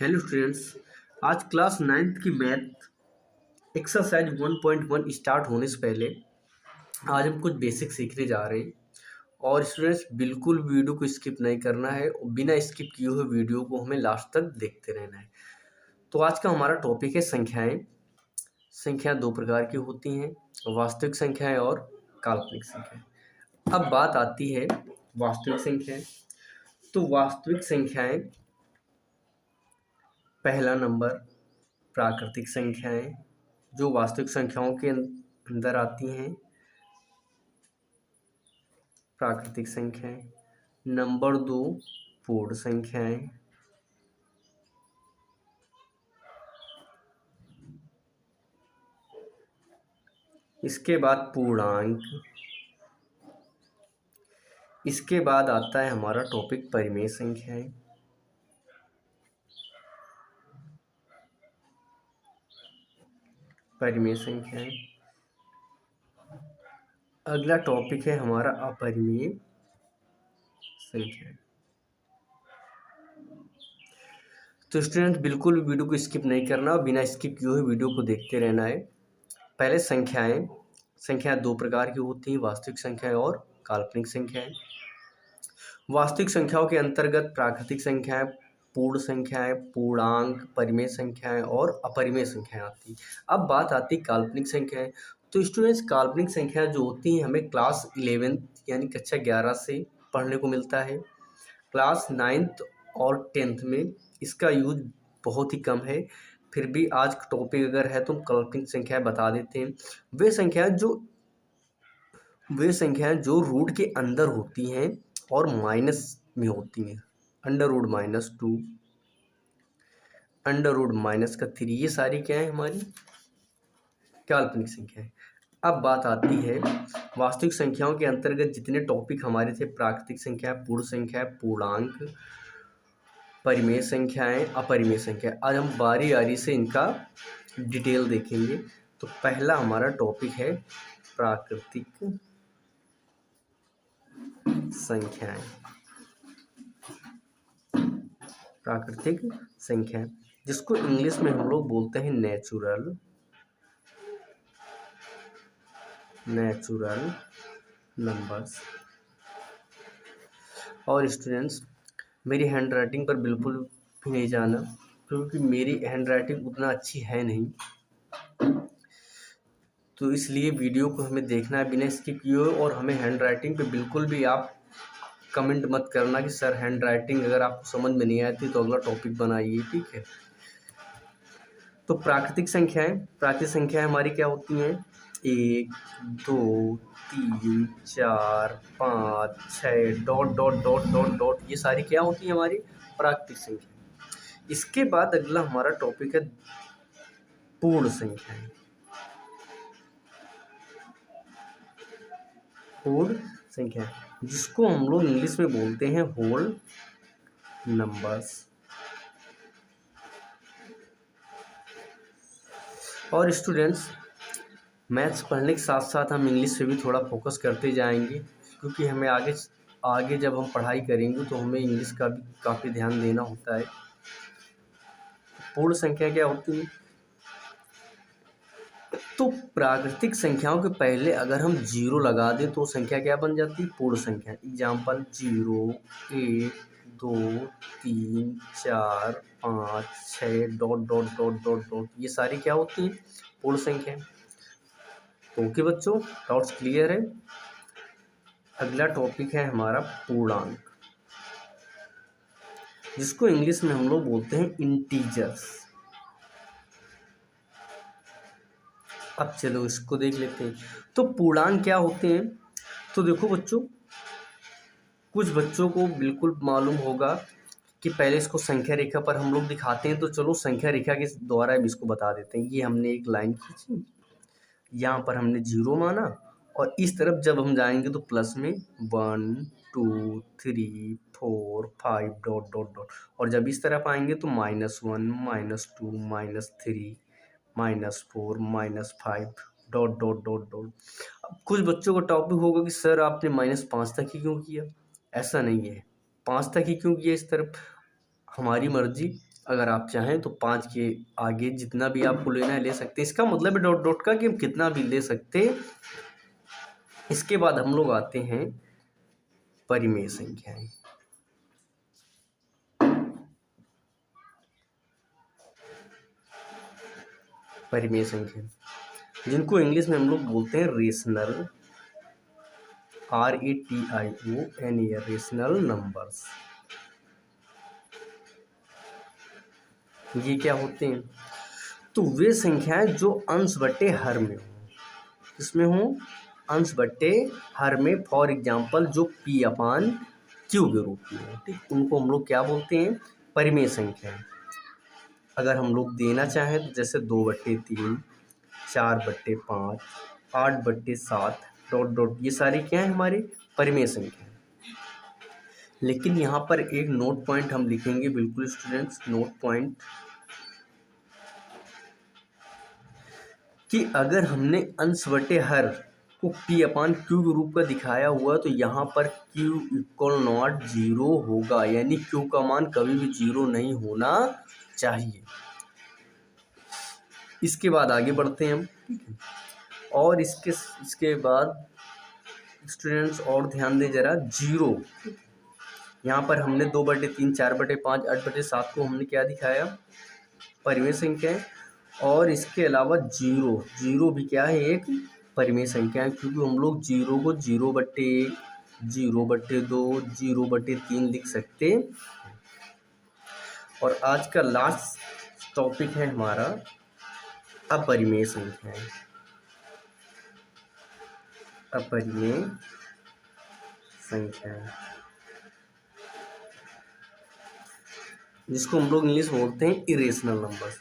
Hello students. आज class ninth की math exercise 1.1 start होने से पहले आज हम कुछ बेसिक सीखने जा रहे हैं। और स्टूडेंट्स बिल्कुल वीडियो को स्किप नहीं करना है और बिना स्किप किए हुए वीडियो को हमें लास्ट तक देखते रहना है। तो आज का हमारा टॉपिक है संख्याएं। संख्या दो प्रकार की होती हैं, वास्तविक संख्याएं और काल्पनिक संख्याएं। अब बात आती है वास्तविक संख्याएं। तो वास्तविक संख्याएं, पहला नंबर प्राकृतिक संख्याएं जो वास्तविक संख्याओं के अंदर आती हैं, प्राकृतिक संख्याएं। नंबर दो पूर्ण संख्याएं। इसके बाद पूर्णांक। इसके बाद आता है हमारा टॉपिक परिमेय संख्याएं। परिमेय संख्याएं। अगला टॉपिक है हमारा अपरिमेय संख्याएं। तो स्टूडेंट बिल्कुल वीडियो को स्किप नहीं करना और बिना स्किप किए हुए वीडियो को देखते रहना है। पहले संख्याएं दो प्रकार की होती हैं, वास्तविक संख्याएं और काल्पनिक संख्याएं। वास्तविक संख्याओं के अंतर्गत प्राकृतिक संख्याएं, पूर्ण संख्याएं, पूर्णांक, परिमेय संख्याएं और अपरिमेय संख्याएं आती। अब बात आती काल्पनिक संख्याएं। तो स्टूडेंट्स काल्पनिक संख्याएं जो होती हैं हमें क्लास 11th यानी कक्षा 11 से पढ़ने को मिलता है। क्लास 9th और 10th में इसका यूज बहुत ही कम है। फिर भी आज का टॉपिक अगर है तो हम काल्पनिक संख्याएं बता देते हैं। वे संख्याएं जो रूट के अंदर होती हैं और माइनस में होती हैं। अंडर रूट -2, अंडर रूट -3, ये सारी क्या है हमारी काल्पनिक संख्या है। अब बात आती है वास्तविक संख्याओं के अंतर्गत जितने टॉपिक हमारे थे, प्राकृतिक संख्या, पूर्ण संख्या, पूर्णांक, परिमेय संख्याएं, अपरिमेय संख्या। आज हम बारी बारी से इनका डिटेल देखेंगे। तो पहला हमारा टॉपिक है प्राकृतिक संख्याएं। प्राकृतिक संख्या जिसको इंग्लिश में हम लोग बोलते हैं नेचुरल नंबर्स। और स्टूडेंट्स मेरी हैंड राइटिंग पर बिल्कुल भी नहीं जाना, क्योंकि मेरी हैंड राइटिंग उतना अच्छी है नहीं। तो इसलिए वीडियो को हमें देखना है बिना स्किप किए हुए। और हमें हैंड राइटिंग पे बिल्कुल भी आप कमेंट मत करना कि सर हैंड राइटिंग अगर आपको समझ में नहीं आती तो अगला टॉपिक बनाइए, ठीक है। तो प्राकृतिक संख्याएं हमारी क्या होती हैं? 1, 2, 3, 4, 5, 6 dot dot dot dot dot, ये सारी क्या होती है हमारी प्राकृतिक संख्या। इसके बाद अगला हमारा टॉपिक है पूर्ण संख्याएं। पूर्ण संख्या जिसको हम लोग इंग्लिश में बोलते हैं होल नंबर्स। और स्टूडेंट्स मैथ्स पढ़ने के साथ साथ हम इंग्लिश पे भी थोड़ा फोकस करते जाएंगे, क्योंकि हमें आगे जब हम पढ़ाई करेंगे तो हमें इंग्लिश का भी काफ़ी ध्यान देना होता है। पूर्ण संख्या क्या होती है? तो प्राकृतिक संख्याओं के पहले अगर हम 0 लगा दें तो संख्या क्या बन जाती है? पूर्ण संख्या। Example 0, 1, 2, 3, 4, 5, 6 dot dot dot dot dot, ये सारी क्या होती है? पूर्ण संख्या। तो ओके बच्चों, डाउट्स क्लियर है। अगला टॉपिक है हमारा पूर्णांक, जिसको इंग्लिश में हम लोग बोलते हैं इंटीजर्स। अब चलो इसको देख लेते हैं। तो पूर्णांक क्या होते हैं? तो देखो बच्चों, कुछ बच्चों को बिल्कुल मालूम होगा कि पहले इसको संख्या रेखा पर हम लोग दिखाते हैं। तो चलो संख्या रेखा के द्वारा हम इसको बता देते हैं। ये हमने एक लाइन खींची, यहाँ पर हमने 0 माना और इस तरफ जब हम जाएंगे तो प्लस में 1, 2, 3, 4, 5 डॉट डॉट डॉट, और जब इस तरफ आएंगे तो -1, -2, -3, -4, -5 डॉट डॉट डॉट डॉट। अब कुछ बच्चों का टॉपिक होगा कि सर आपने -5 तक ही क्यों किया? ऐसा नहीं है, 5 तक ही क्यों किया इस तरफ? हमारी मर्जी। अगर आप चाहें तो 5 के आगे जितना भी आपको लेना है ले सकते हैं। इसका मतलब है डॉट डॉट का कि हम कितना भी ले सकते। इसके बाद हम लोग आते हैं परिमेय संख्याएं। परिमेय संख्या जिनको इंग्लिश में हम लोग बोलते हैं रेशनल, RATION, रेशनल नंबर्स। ये क्या होते हैं? तो वे संख्याएं जो अंश बट्टे हर में हो। इसमें हो अंश बट्टे हर में, फॉर एग्जाम्पल जो P/Q के रूप में हो, ठीक, उनको हम लोग क्या बोलते हैं? परिमेय संख्याएं। अगर हम लोग देना चाहें तो जैसे 2/3, 4/5, 8/7, डॉट डॉट, ये सारी क्या है हमारी परिमेय संख्या। लेकिन यहाँ पर एक नोट पॉइंट हम लिखेंगे, बिल्कुल स्टूडेंट्स, नोट पॉइंट, कि अगर हमने अंश बटे हर को P/Q के रूप का दिखाया हुआ तो यहाँ पर Q = 0 होगा, यानी Q का मान कभी भी 0 नहीं होना चाहिए। इसके बाद आगे बढ़ते हैं हम, ठीक है। और इसके बाद स्टूडेंट्स और ध्यान दें जरा, 0 यहाँ पर हमने 2/3, 4/5, 8/7 को हमने क्या दिखाया? परिमेय संख्या है। और इसके अलावा 0 भी क्या है? एक परिमेय संख्या है, क्योंकि हम लोग 0 को 0/1, 0/2, 0/3 लिख सकते। और आज का लास्ट टॉपिक है हमारा अपरिमेय संख्याएं। अपरिमेय संख्याएं जिसको हम लोग इंग्लिश में बोलते हैं इरेशनल नंबर्स।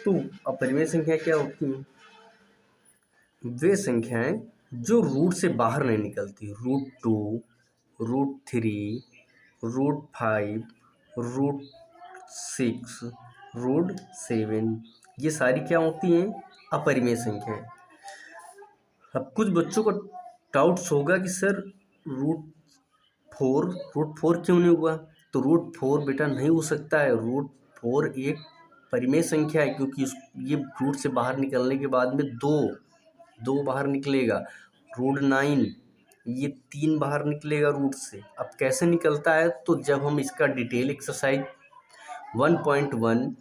तो अपरिमेय संख्या क्या होती हैं? वे संख्याएं जो रूट से बाहर नहीं निकलती। √2, √3, √5, √6, √7, ये सारी क्या होती हैं? अपरिमेय संख्याएं। अब कुछ बच्चों को डाउट्स होगा कि सर √4 क्यों नहीं हुआ? तो √4 बेटा नहीं हो सकता है। √4 एक परिमेय संख्या है, क्योंकि ये रूट से बाहर निकलने के बाद में दो बाहर निकलेगा। √9 ये 3 बाहर निकलेगा रूट से। अब कैसे निकलता है? तो जब हम इसका डिटेल एक्सरसाइज 1.1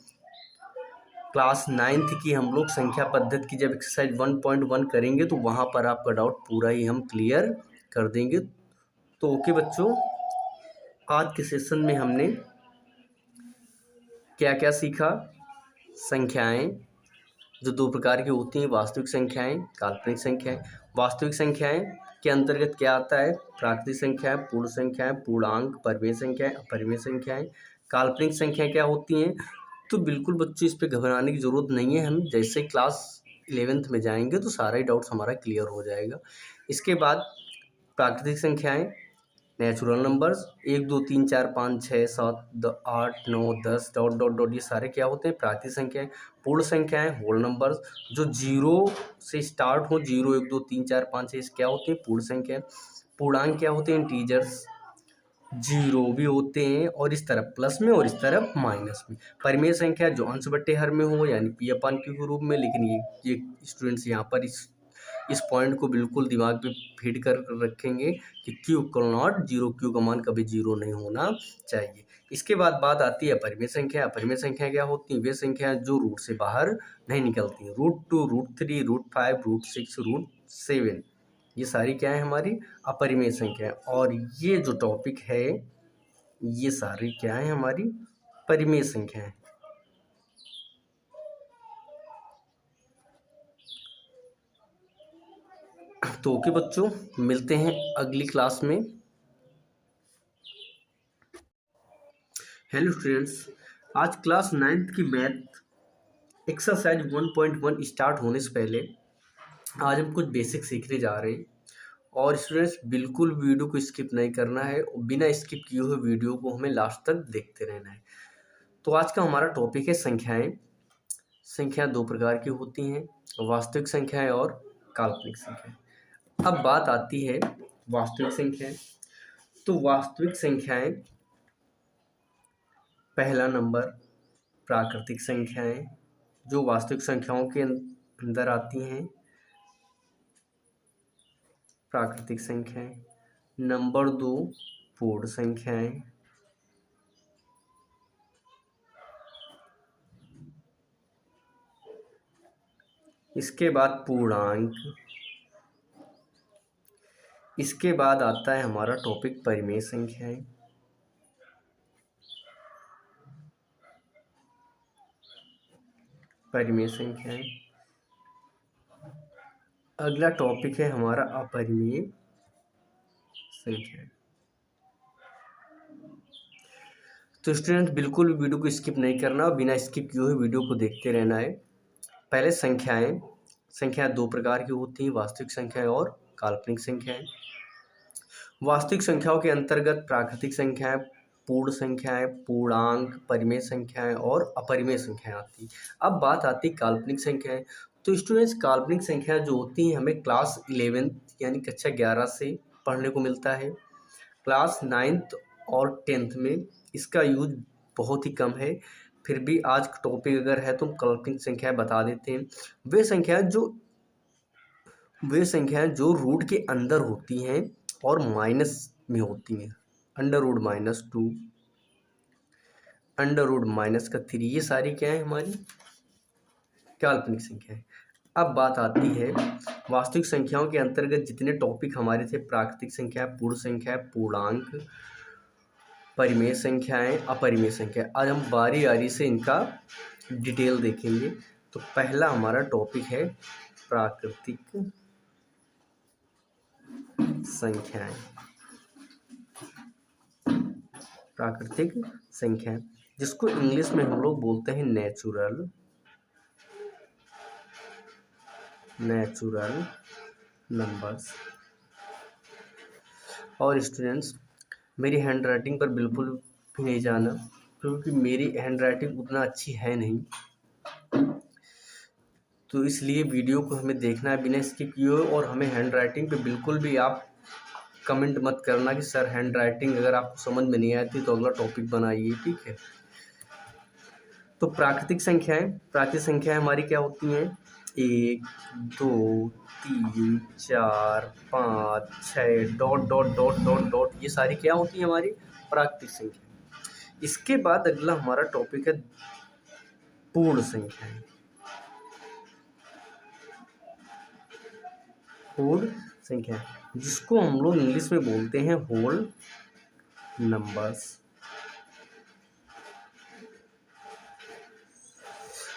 क्लास 9th की हम लोग संख्या पद्धति की जब एक्सरसाइज 1.1 करेंगे तो वहाँ पर आपका डाउट पूरा ही हम क्लियर कर देंगे। तो ओके बच्चों, आज के सेशन में हमने क्या क्या सीखा? संख्याएं जो 2 प्रकार की होती हैं, वास्तविक संख्याएं, काल्पनिक संख्याएं। वास्तविक संख्याएं के अंतर्गत क्या आता है? प्राकृतिक संख्याएं, पूर्ण संख्याएं, पूर्णांक, परिमेय संख्याएं, अपरिमेय संख्याएं। काल्पनिक संख्याएं क्या होती हैं? तो बिल्कुल बच्चों इस पे घबराने की ज़रूरत नहीं है। हम जैसे क्लास 11th में जाएंगे तो सारा ही डाउट्स हमारा क्लियर हो जाएगा। इसके बाद प्राकृतिक संख्याएं, natural numbers, 1 2 3 4 5 6 7 8 9 10 dot dot dot, ये सारे क्या होते हैं? प्राकृतिक संख्याएं। पूर्ण संख्याएं, होल नंबर्स, जो 0 से स्टार्ट हो, 0 1 2 3 4 5 6, क्या होते हैं? पूर्ण संख्याएं। पूर्णांक क्या होते हैं? इंटीजर्स। 0 भी होते हैं, और इस तरफ प्लस में और इस तरफ माइनस में। परिमेय संख्या जो अंश बट्टे हर में हो, यानी P/Q के रूप में। लेकिन ये स्टूडेंट्स यहाँ पर इस पॉइंट को बिल्कुल दिमाग पे फीड कर रखेंगे कि Q = 0, Q का मान कभी 0 नहीं होना चाहिए। इसके बाद बात आती है अपरिमेय संख्या। अपरिमेय संख्या क्या होती हैं? वे संख्या जो रूट से बाहर नहीं निकलती। √2, √3, √5, √6, √7, ये सारी क्या है? हमारी अपरिमेय संख्या। और ये जो टॉपिक है, ये सारी क्या है? हमारी परिमेय संख्या है। तो ओके बच्चों, मिलते हैं अगली क्लास में। हेलो स्टूडेंट्स, आज क्लास 9th की मैथ एक्सरसाइज 1.1 स्टार्ट होने से पहले आज हम कुछ बेसिक सीखने जा रहे हैं। और स्टूडेंट्स बिल्कुल वीडियो को स्किप नहीं करना है, बिना स्किप किए हुए वीडियो को हमें लास्ट तक देखते रहना है। तो आज का हमारा टॉपिक है संख्याएं। संख्या 2 प्रकार की होती हैं, वास्तविक संख्याएं और काल्पनिक संख्याएं। अब बात आती है वास्तविक संख्याएं। तो वास्तविक संख्याएं पहला नंबर प्राकृतिक संख्याएं जो वास्तविक संख्याओं के अंदर आती हैं, प्राकृतिक संख्याएं। नंबर 2 पूर्ण संख्याएं। इसके बाद पूर्णांक। इसके बाद आता है हमारा टॉपिक परिमेय संख्याएं। परिमेय संख्याएं। अगला टॉपिक है हमारा अपरिमेय संख्याएं। तो स्टूडेंट बिल्कुल भी वीडियो को स्किप नहीं करना और बिना स्किप किए हुए वीडियो को देखते रहना है। पहले संख्याएं दो प्रकार की होती हैं, वास्तविक संख्याएं और काल्पनिक संख्याएं। वास्तविक संख्याओं के अंतर्गत प्राकृतिक संख्याएं, पूर्ण संख्याएं, पूर्णांक, परिमेय संख्याएं और अपरिमेय संख्याएं आती। अब बात आती काल्पनिक संख्याएं। तो स्टूडेंट्स काल्पनिक संख्याएं जो होती हैं हमें क्लास 11 यानी कक्षा 11 से पढ़ने को मिलता है। क्लास 9th और 10th में इसका यूज बहुत ही कम है। फिर भी आज का टॉपिक अगर है तो काल्पनिक संख्याएं बता देते हैं। वे संख्याएं जो रूट के अंदर होती हैं और माइनस में होती हैं। √-2, √-3, ये सारी क्या है हमारी काल्पनिक संख्याएं। अब बात आती है वास्तविक संख्याओं के अंतर्गत जितने टॉपिक हमारे थे, प्राकृतिक संख्या, पूर्ण संख्या, पूर्णांक, परिमेय संख्याएं, अपरिमेय संख्या। आज हम बारी बारी से इनका डिटेल देखेंगे। तो पहला हमारा टॉपिक है प्राकृतिक संख्याएं। प्राकृतिक संख्याएं जिसको इंग्लिश में हम लोग बोलते हैं नेचुरल नंबर्स। और स्टूडेंट्स मेरी हैंड राइटिंग पर बिल्कुल भी नहीं जाना, क्योंकि मेरी हैंड राइटिंग उतना अच्छी है नहीं। तो इसलिए वीडियो को हमें देखना है बिना स्किप किए हुए। और हमें हैंड राइटिंग पे बिल्कुल भी आप कमेंट मत करना कि सर हैंड राइटिंग अगर आपको समझ में नहीं आती तो अगला टॉपिक बनाइए, ठीक है। तो प्राकृतिक संख्याएं हमारी क्या होती हैं? 1, 2, 3, 4, 5, 6 ... ये सारी क्या होती है हमारी प्राकृतिक संख्या। इसके बाद अगला हमारा टॉपिक है पूर्ण संख्याएं। पूर्ण संख्या जिसको हम लोग इंग्लिश में बोलते हैं होल नंबर्स।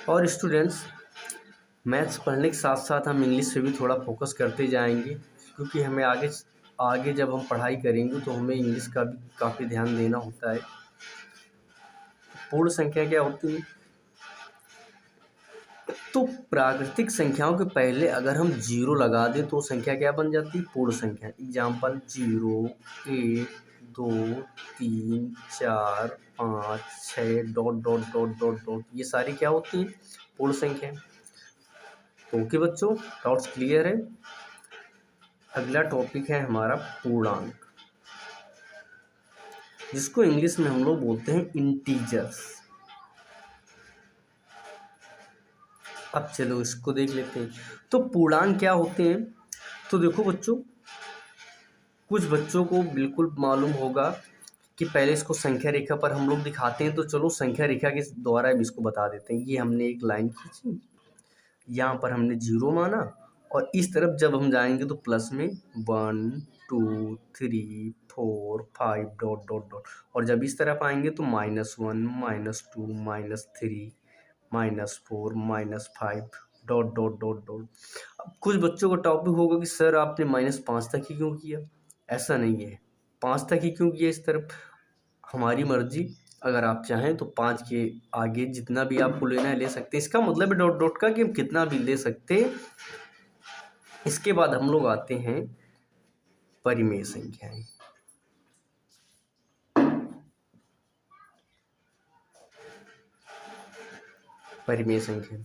और स्टूडेंट्स मैथ्स पढ़ने के साथ साथ हम इंग्लिश पे भी थोड़ा फोकस करते जाएंगे, क्योंकि हमें आगे जब हम पढ़ाई करेंगे तो हमें इंग्लिश का भी काफ़ी ध्यान देना होता है। पूर्ण संख्या क्या होती है? तो प्राकृतिक संख्याओं के पहले अगर हम 0 लगा दें तो संख्या क्या बन जाती है? पूर्ण संख्या। एग्जाम्पल 0, 1, 2, 3, 4, 5, 6 ... ये सारी क्या होती हैं? पूर्ण संख्या। तो ओके बच्चों, डाउट्स क्लियर है। अगला टॉपिक है हमारा पूर्णांक, जिसको इंग्लिश में हम लोग बोलते हैं इंटीजर्स। अब चलो इसको देख लेते हैं। तो पूर्णांक क्या होते हैं? तो देखो बच्चों, कुछ बच्चों को बिल्कुल मालूम होगा कि पहले इसको संख्या रेखा पर हम लोग दिखाते हैं। तो चलो संख्या रेखा के द्वारा हम इसको बता देते हैं। ये हमने एक लाइन खींची, यहाँ पर हमने 0 माना और इस तरफ जब हम जाएंगे तो प्लस में 1, 2, 3, 4, 5 ... और जब इस तरफ आएंगे तो -1, -2, -3, -4, -5 ... अब कुछ बच्चों का टॉपिक होगा कि सर आपने -5 तक ही क्यों किया? ऐसा नहीं है, 5 तक ही क्यों किया इस तरफ? हमारी मर्जी। अगर आप चाहें तो 5 के आगे जितना भी आपको लेना है ले सकते हैं। इसका मतलब है डॉट का कि हम कितना भी ले सकते हैं। इसके बाद हम लोग आते हैं परिमेय संख्याएं। परिमेय संख्या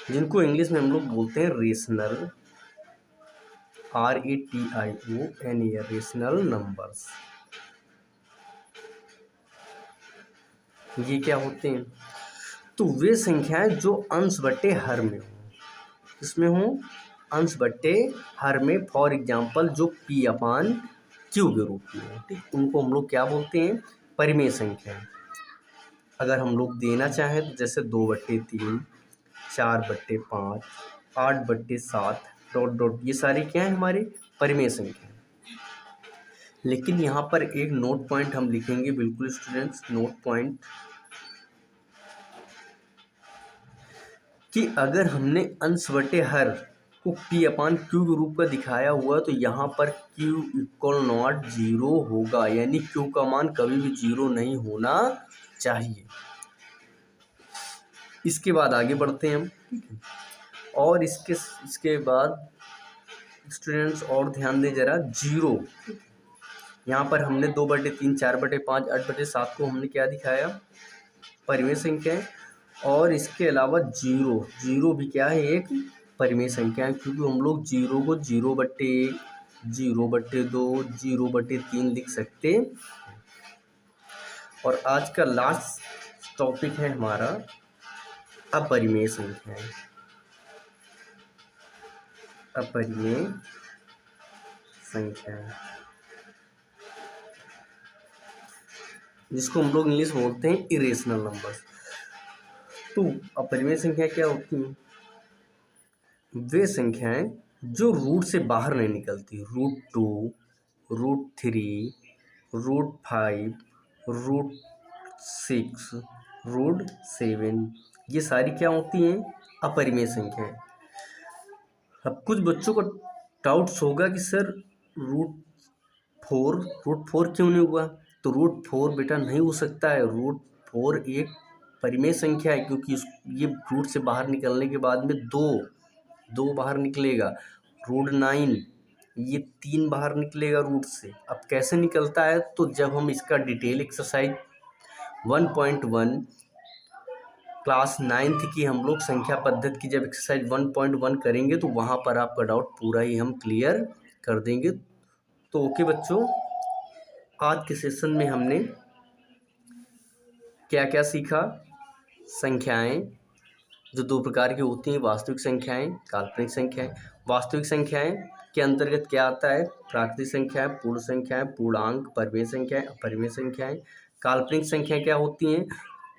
जिनको इंग्लिश में हम लोग बोलते हैं रेशनल, RATIONAL, रेशनल नंबर्स। ये क्या होते हैं? तो वे संख्याएं जो अंश बट्टे हर में हो, इसमें हो अंश बट्टे हर में, फॉर एग्जाम्पल जो पी अपान क्यू के रूप में हो, ठीक, उनको हम लोग क्या बोलते हैं? परिमेय संख्या। अगर हम लोग देना चाहें तो जैसे 2/3, 4/5, 8/7 डॉट डॉट, ये सारी क्या है हमारी परिमेय संख्या। लेकिन यहाँ पर एक नोट पॉइंट हम लिखेंगे, बिल्कुल स्टूडेंट्स, नोट पॉइंट, कि अगर हमने अंश बटे हर को पी अपान क्यू के रूप का दिखाया हुआ तो यहाँ पर क्यू इक्वल नॉट जीरो होगा, यानी क्यू का मान कभी भी जीरो नहीं होना चाहिए। इसके बाद आगे बढ़ते हैं हम, ठीक है। और इसके बाद स्टूडेंट्स और ध्यान दें जरा, जीरो, यहाँ पर हमने 2/3, 4/5, 8/7 को हमने क्या दिखाया? परिमेय संख्या है। और इसके अलावा जीरो भी क्या है? एक परिमेय संख्या है, क्योंकि हम लोग जीरो को 0/1, 0/2, 0/3 लिख सकते। और आज का लास्ट टॉपिक है हमारा अपरिमेय संख्याएं। अपरिमेय संख्याएं, जिसको हम लोग इंग्लिश में बोलते हैं इरेशनल नंबर्स। तो अपरिमेय संख्या क्या होती हैं? वे संख्याएं जो रूट से बाहर नहीं निकलती, √2, √3, √5, √6, √7, ये सारी क्या होती हैं? अपरिमेय संख्याएं। अब कुछ बच्चों को डाउट्स होगा कि सर √4 क्यों नहीं हुआ? तो √4 बेटा नहीं हो सकता है। √4 एक परिमेय संख्या है, क्योंकि ये रूट से बाहर निकलने के बाद में दो बाहर निकलेगा। √9 ये 3 बाहर निकलेगा रूट से। अब कैसे निकलता है? तो जब हम इसका डिटेल एक्सरसाइज 1.1 क्लास 9th की हम लोग संख्या पद्धति की जब एक्सरसाइज 1.1 करेंगे तो वहाँ पर आपका डाउट पूरा ही हम क्लियर कर देंगे। तो ओके बच्चों, आज के सेशन में हमने क्या क्या सीखा? संख्याएं जो 2 प्रकार की होती हैं, वास्तविक संख्याएं, काल्पनिक संख्याएं। वास्तविक संख्याएं के अंतर्गत क्या आता है? प्राकृतिक संख्याएं, पूर्ण संख्याएं, पूर्णांक, परिमेय संख्याएं, अपरिमेय संख्याएं। काल्पनिक संख्याएं क्या होती हैं?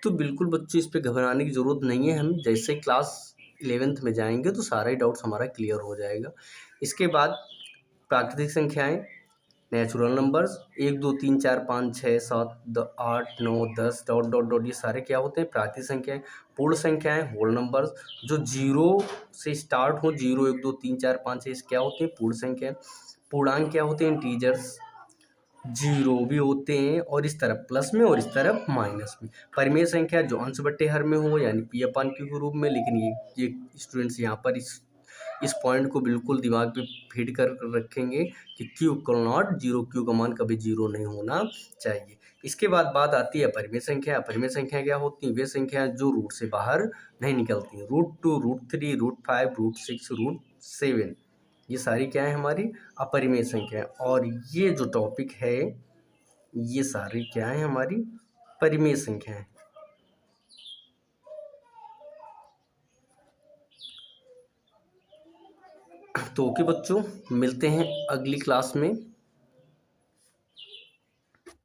तो बिल्कुल बच्चों इस पे घबराने की ज़रूरत नहीं है, हम जैसे क्लास 11th में जाएंगे तो सारा ही डाउट्स हमारा क्लियर हो जाएगा। इसके बाद प्राकृतिक संख्याएं, natural numbers, 1 2 3 4 5 6 7 8 9 10 dot dot dot, ये सारे क्या होते हैं? प्राकृतिक संख्याएं। पूर्ण संख्याएं, होल नंबर्स, जो जीरो से स्टार्ट हो, 0 1 2 3 4 5 6, क्या होते हैं? पूर्ण संख्याएं। पूर्णांक क्या होते हैं? इंटीजर्स, जीरो भी होते हैं, और इस तरफ प्लस में और इस तरफ माइनस में। परिमेय संख्या जो अंश बट्टे हर में हो, यानी पी अपान क्यू के रूप में। लेकिन ये स्टूडेंट्स यहाँ पर इस पॉइंट को बिल्कुल दिमाग पे फीड कर रखेंगे कि Q equal not zero, Q का मान कभी जीरो नहीं होना चाहिए। इसके बाद बात आती है अपरिमेय संख्या। अपरिमेय संख्या क्या होती हैं? वे संख्या जो रूट से बाहर नहीं निकलती हैं। √2, √3, √5, √6, √7, ये सारी क्या है? हमारी अपरिमेय संख्या। और ये जो टॉपिक है, ये सारी क्या है? हमारी परिमेय संख्या है। तो ओके बच्चों, मिलते हैं अगली क्लास में।